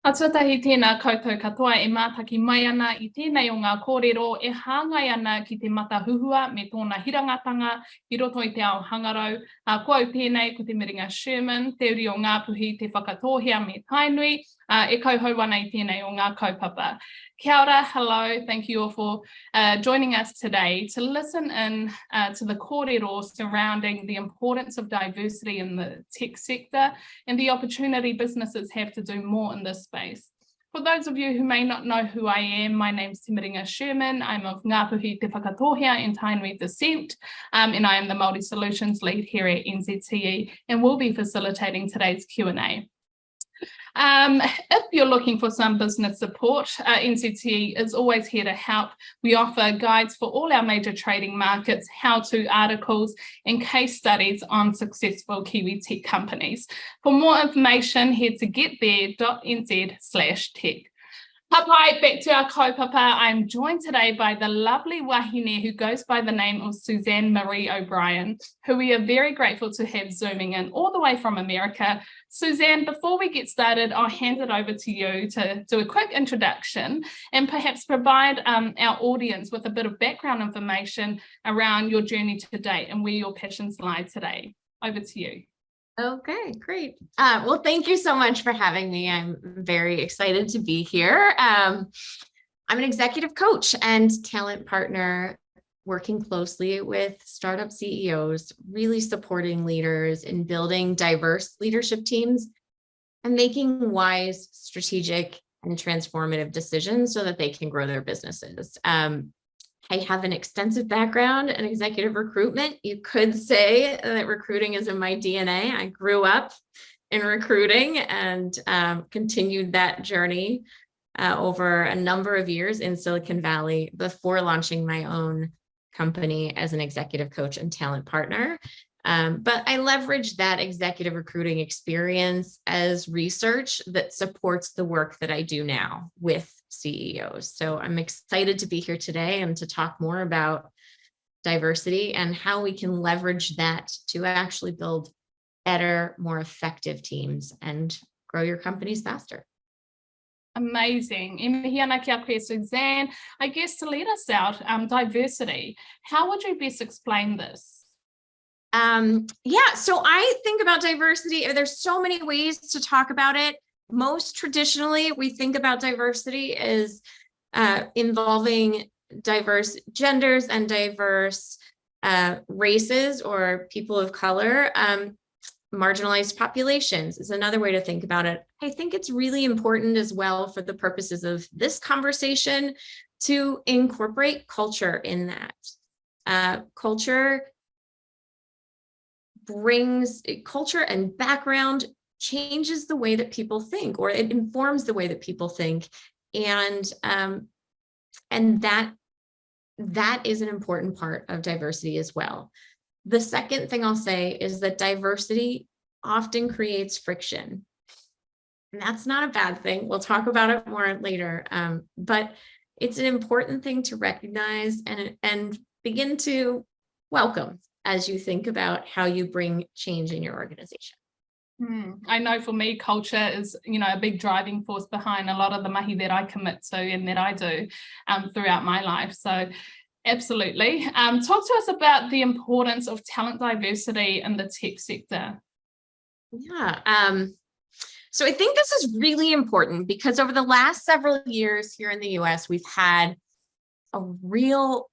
Atuatahi tēnā koutou katoa e mātaki mai ana I tēnei o ngā kōrero e hāngai ana ki te matahuhua me tōna hirangatanga I roto I te ao hangarau. Ko au pēnei ko te Miringa Sherman, te uri o Ngāpuhi te whakatōhea me Tainui, e kauhau ana I tēnei o ngā kaupapa. Kia ora, hello, thank you all for joining us today to listen in to the kōrero surrounding the importance of diversity in the tech sector and the opportunity businesses have to do more in this space. For those of you who may not know who I am, my name's Te Miringa Sherman. I'm of Ngāpuhi Te Whakatōhea and Tainui descent, and I am the Māori Solutions Lead here at NZTE and will be facilitating today's Q&A. If you're looking for some business support, NZTE is always here to help. We offer guides for all our major trading markets, how-to articles, and case studies on successful Kiwi tech companies. For more information, head to gethere.nz/tech. Hapai, back to our kaupapa. I'm joined today by the lovely wahine who goes by the name of Suzanne Marie O'Brien, who we are very grateful to have zooming in all the way from America. Suzanne, before we get started, I'll hand it over to you to do a quick introduction and perhaps provide our audience with a bit of background information around your journey to date and where your passions lie today. Over to you. Okay, great. Well, thank you so much for having me. I'm very excited to be here. I'm an executive coach and talent partner working closely with startup CEOs, really supporting leaders in building diverse leadership teams and making wise, strategic, and transformative decisions so that they can grow their businesses. I have an extensive background in executive recruitment. You could say that recruiting is in my DNA. I grew up in recruiting and continued that journey over a number of years in Silicon Valley before launching my own company as an executive coach and talent partner. But I leveraged that executive recruiting experience as research that supports the work that I do now with CEOs. So I'm excited to be here today and to talk more about diversity and how we can leverage that to actually build better, more effective teams and grow your companies faster. Amazing. E mihi ana ki a koe, Suzanne. I guess to lead us out, diversity, how would you best explain this? Yeah, so I think about diversity. There's so many ways to talk about it. Most traditionally, we think about diversity as involving diverse genders and diverse races or people of color. Marginalized populations is another way to think about it. I think it's really important as well for the purposes of this conversation to incorporate culture in that. Culture and background changes the way that people think, or it informs the way that people think. And that is an important part of diversity as well. The second thing I'll say is that diversity often creates friction. And that's not a bad thing. We'll talk about it more later. But it's an important thing to recognize and begin to welcome as you think about how you bring change in your organization. I know for me, culture is, a big driving force behind a lot of the mahi that I commit to and that I do throughout my life. So absolutely. Talk to us about the importance of talent diversity in the tech sector. Yeah. So I think this is really important because over the last several years here in the US, we've had a real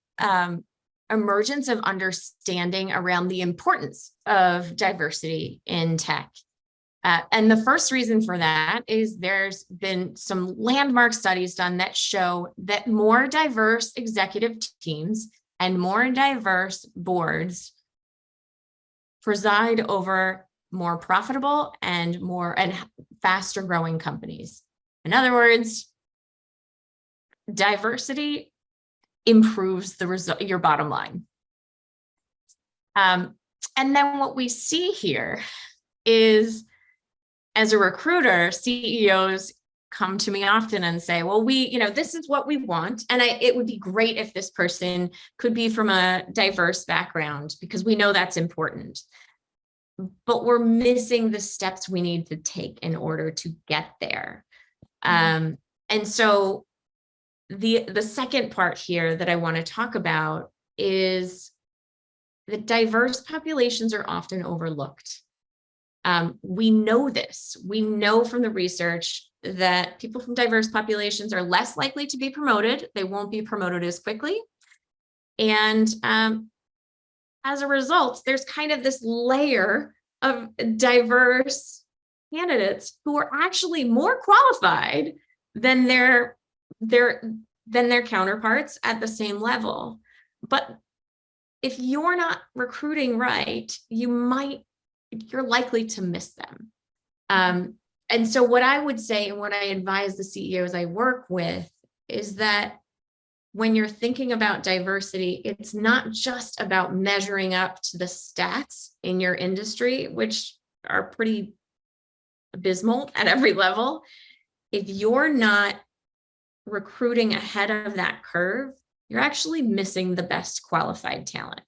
emergence of understanding around the importance of diversity in tech. And the first reason for that is there's been some landmark studies done that show that more diverse executive teams and more diverse boards preside over more profitable and faster growing companies. In other words, diversity improves the result, your bottom line. And then what we see here is, as a recruiter, CEOs come to me often and say, well, this is what we want. And it would be great if this person could be from a diverse background because we know that's important. But we're missing the steps we need to take in order to get there. And so the second part here that I want to talk about is that diverse populations are often overlooked. We know this. We know from the research that people from diverse populations are less likely to be promoted. They won't be promoted as quickly. And as a result, there's kind of this layer of diverse candidates who are actually more qualified than their counterparts at the same level. But if you're not recruiting right, you're likely to miss them. And so what I would say, and what I advise the CEOs I work with, is that when you're thinking about diversity, it's not just about measuring up to the stats in your industry, which are pretty abysmal at every level. If you're not recruiting ahead of that curve, you're actually missing the best qualified talent.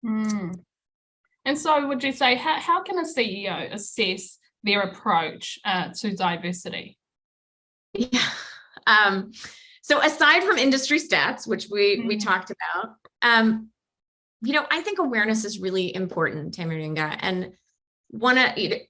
And so would you say, how can a CEO assess their approach to diversity? Yeah. So aside from industry stats, which we talked about, I think awareness is really important, Tamiringa. And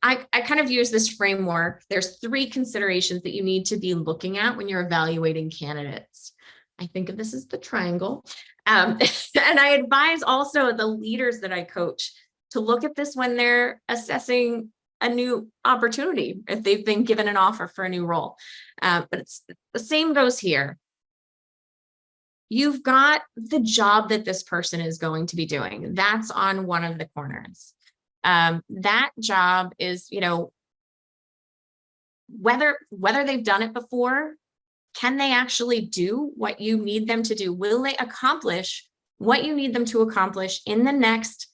I kind of use this framework. There's 3 considerations that you need to be looking at when you're evaluating candidates. I think of this as the triangle. And I advise also the leaders that I coach to look at this when they're assessing a new opportunity, if they've been given an offer for a new role. But it's the same goes here. You've got the job that this person is going to be doing. That's on one of the corners. That job is, whether they've done it before, can they actually do what you need them to do? Will they accomplish what you need them to accomplish in the next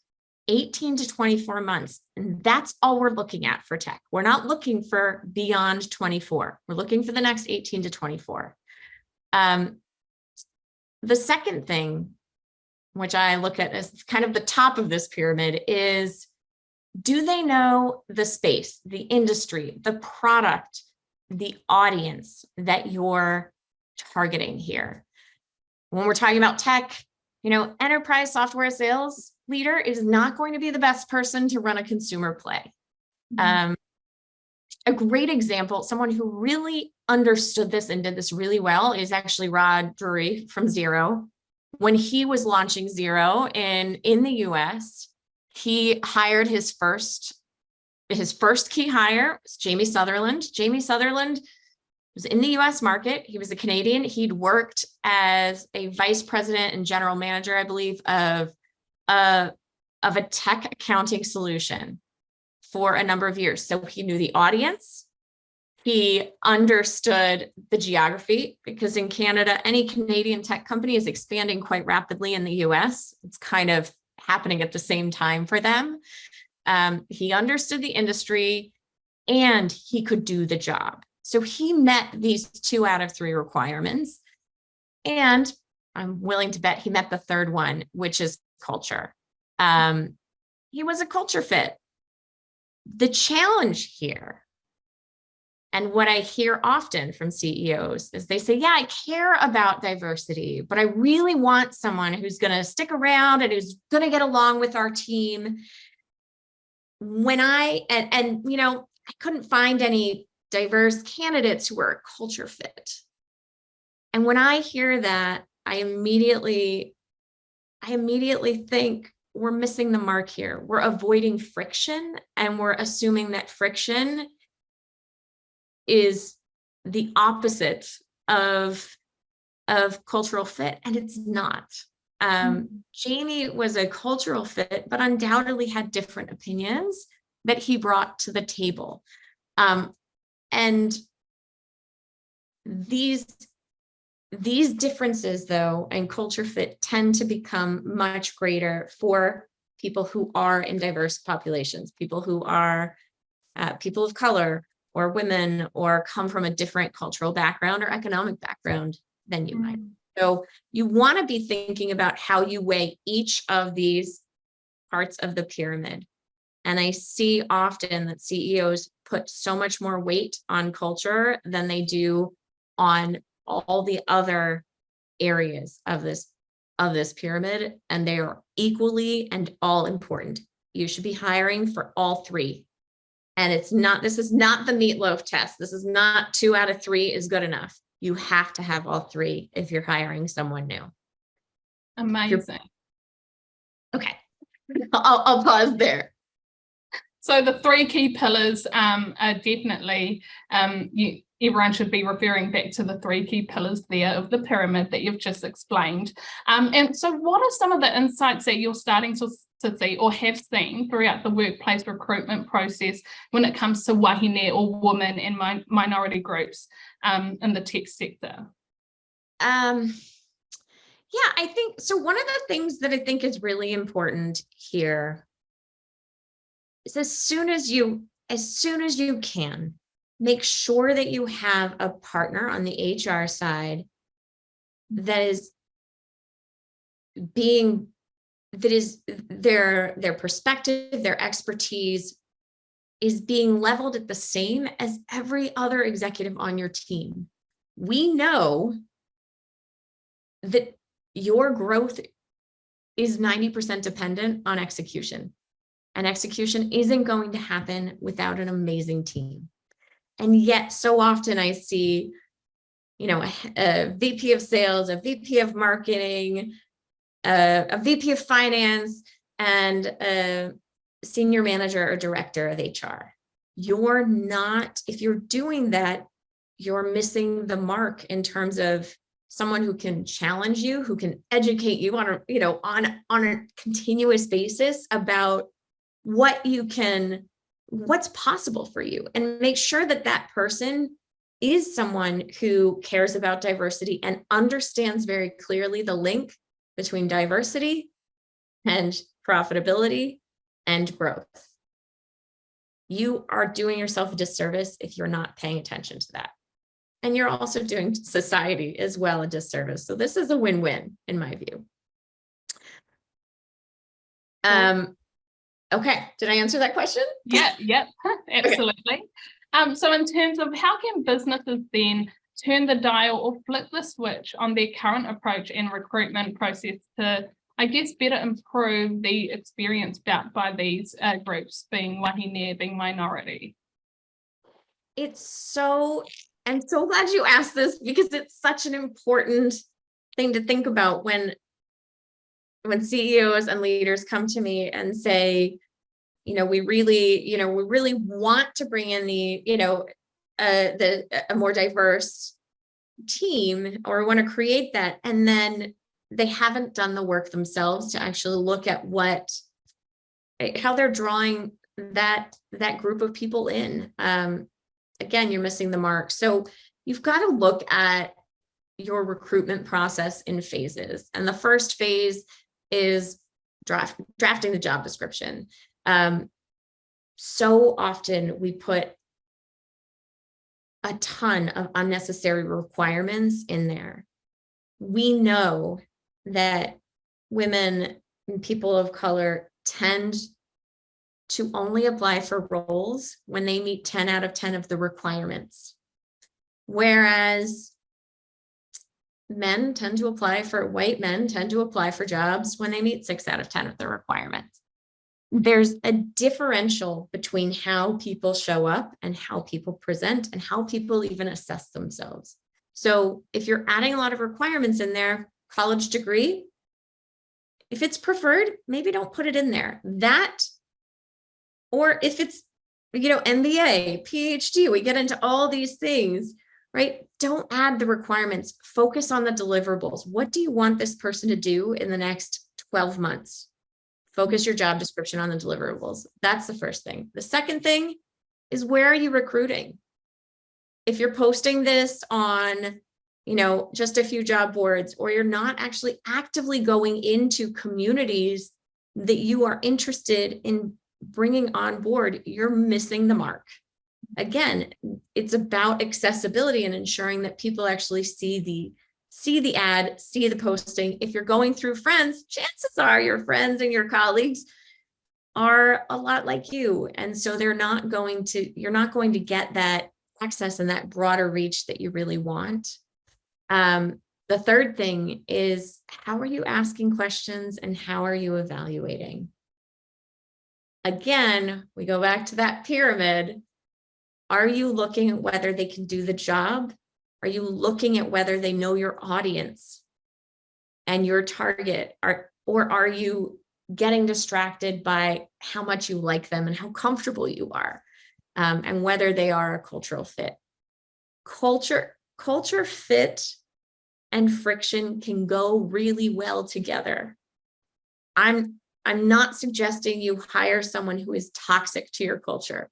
18 to 24 months? And that's all we're looking at for tech. We're not looking for beyond 24. We're looking for the next 18 to 24. The second thing, which I look at as kind of the top of this pyramid, is do they know the space, the industry, the product, the audience that you're targeting here? When we're talking about tech, enterprise software sales leader is not going to be the best person to run a consumer play. A great example, someone who really understood this and did this really well, is actually Rod Drury from Xero. When he was launching Xero in the US, he hired his first key hire was Jamie Sutherland. Jamie Sutherland was in the US market. He was a Canadian. He'd worked as a vice president and general manager, I believe, of a tech accounting solution for a number of years. So he knew the audience. He understood the geography, because in Canada, any Canadian tech company is expanding quite rapidly in the US. It's kind of happening at the same time for them. He understood the industry and he could do the job. So he met these 2 out of 3 requirements. And I'm willing to bet he met the third one, which is culture. He was a culture fit. The challenge here, and what I hear often from CEOs, is they say, yeah, I care about diversity, but I really want someone who's going to stick around and who's going to get along with our team. I couldn't find any diverse candidates who were a culture fit. And when I hear that, I immediately think we're missing the mark here. We're avoiding friction, and we're assuming that friction is the opposite of cultural fit, and it's not. Jamie was a cultural fit, but undoubtedly had different opinions that he brought to the table. And these differences, though, and culture fit tend to become much greater for people who are in diverse populations, people who are people of color or women, or come from a different cultural background or economic background than you might. So you want to be thinking about how you weigh each of these parts of the pyramid. And I see often that CEOs put so much more weight on culture than they do on all the other areas of this pyramid, and they are equally and all important. You should be hiring for all three. And this is not the meatloaf test. This is not 2 out of 3 is good enough. You have to have all three if you're hiring someone new. Amazing. Okay. I'll pause there. So the 3 key pillars are definitely, everyone should be referring back to the 3 key pillars there of the pyramid that you've just explained. And so what are some of the insights that you're starting to see or have seen throughout the workplace recruitment process when it comes to wahine or women and minority groups in the tech sector? Yeah, I think so. One of the things that I think is really important here is as soon as you can, make sure that you have a partner on the HR side that is their perspective, their expertise is being leveled at the same as every other executive on your team. We know that your growth is 90% dependent on execution, and execution isn't going to happen without an amazing team. And yet so often I see, a VP of sales, a VP of marketing, a VP of finance, and a senior manager or director of HR. If you're doing that, you're missing the mark in terms of someone who can challenge you, who can educate you on a continuous basis about what's possible for you, and make sure that that person is someone who cares about diversity and understands very clearly the link between diversity and profitability and growth. You are doing yourself a disservice if you're not paying attention to that. And you're also doing society as well a disservice. So this is a win-win in my view. Okay, did I answer that question? Yeah, absolutely. Okay. So in terms of how can businesses then turn the dial or flip the switch on their current approach and recruitment process to, I guess, better improve the experience by these groups, being wahine, being minority? I'm so glad you asked this, because it's such an important thing to think about when CEOs and leaders come to me and say, we really want to bring in a more diverse team, or want to create that, and then they haven't done the work themselves to actually look at how they're drawing that group of people in. Again, you're missing the mark. So you've got to look at your recruitment process in phases. And the first phase is drafting the job description. So often we put a ton of unnecessary requirements in there. We know that women and people of color tend to only apply for roles when they meet 10 out of 10 of the requirements. Whereas white men tend to apply for jobs when they meet 6 out of 10 of the requirements. There's a differential between how people show up and how people present and how people even assess themselves. So if you're adding a lot of requirements in there, college degree, if it's preferred, maybe don't put it in there. Or if it's, MBA, PhD, we get into all these things, right? Don't add the requirements. Focus on the deliverables. What do you want this person to do in the next 12 months? Focus your job description on the deliverables. That's the first thing. The second thing is, where are you recruiting? If you're posting this on, just a few job boards, or you're not actually actively going into communities that you are interested in bringing on board, you're missing the mark. Again, it's about accessibility and ensuring that people actually see the ad, see the posting. If you're going through friends, chances are your friends and your colleagues are a lot like you. And so you're not going to get that access and that broader reach that you really want. The third thing is, how are you asking questions and how are you evaluating? Again, we go back to that pyramid. Are you looking at whether they can do the job? Are you looking at whether they know your audience and your target? Or are you getting distracted by how much you like them and how comfortable you are, and whether they are a cultural fit? Culture fit and friction can go really well together. I'm not suggesting you hire someone who is toxic to your culture.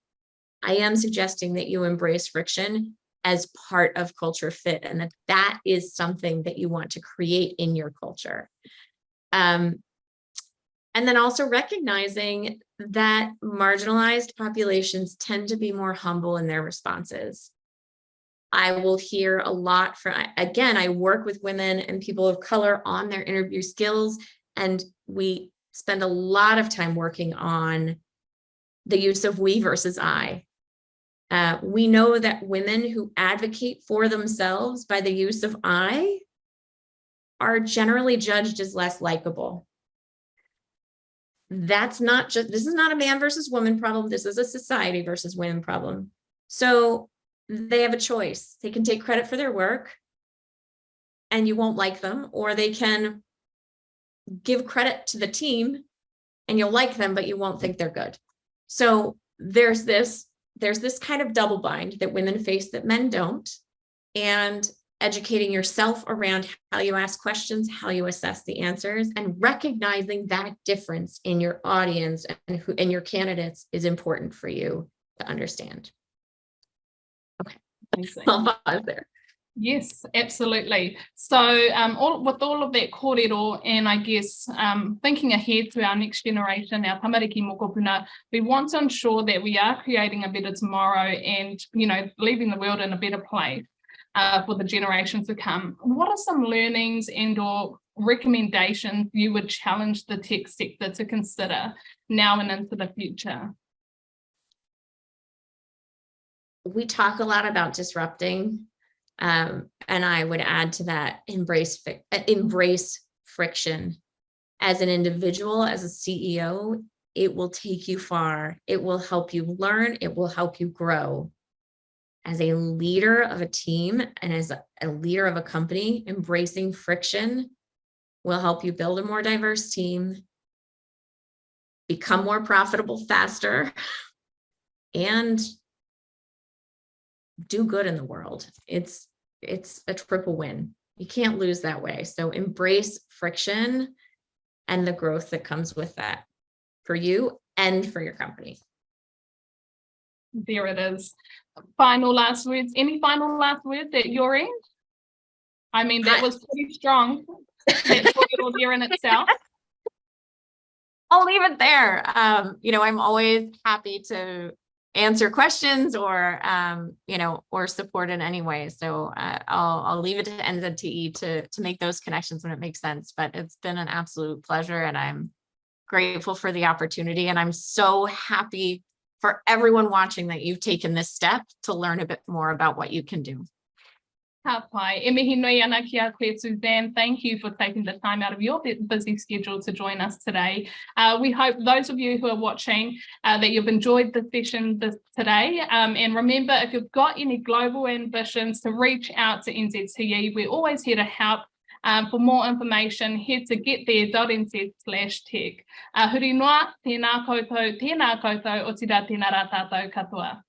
I am suggesting that you embrace friction as part of culture fit, and that is something that you want to create in your culture. And then also recognizing that marginalized populations tend to be more humble in their responses. I will hear a lot from, again, I work with women and people of color on their interview skills, and we spend a lot of time working on the use of we versus I. We know that women who advocate for themselves by the use of I are generally judged as less likable. This is not a man versus woman problem. This is a society versus women problem. So they have a choice. They can take credit for their work and you won't like them, or they can give credit to the team and you'll like them, but you won't think they're good. So there's this kind of double bind that women face that men don't, and educating yourself around how you ask questions, how you assess the answers, and recognizing that difference in your audience and your candidates is important for you to understand. Okay, I'll pause there. Yes, absolutely. So with all of that kōrero, and I guess thinking ahead to our next generation, our tamariki mokopuna, we want to ensure that we are creating a better tomorrow and, leaving the world in a better place for the generations to come. What are some learnings and or recommendations you would challenge the tech sector to consider now and into the future? We talk a lot about disrupting. And I would add to that, embrace friction. As an individual, as a CEO, it will take you far. It will help you learn. It will help you grow. As a leader of a team and as a leader of a company, embracing friction will help you build a more diverse team, become more profitable faster, and do good in the world. It's a triple win. You can't lose that way. So embrace friction and the growth that comes with that for you and for your company. There it is. Final last words. Any final last words at your end? I mean, that was pretty strong. That's there in itself. I'll leave it there. I'm always happy to answer questions or support in any way. So I'll leave it to NZTE to make those connections when it makes sense. But it's been an absolute pleasure, and I'm grateful for the opportunity. And I'm so happy for everyone watching that you've taken this step to learn a bit more about what you can do. Ka pai. E mihi nui ana ki a koe, Suzanne. Thank you for taking the time out of your busy schedule to join us today. We hope those of you who are watching that you've enjoyed the session today. And remember, if you've got any global ambitions, to reach out to NZTE. We're always here to help. For more information, head to getthere.nz/tech. Huri noa, tēnā koutou, o tira tēnā rā tātou katoa.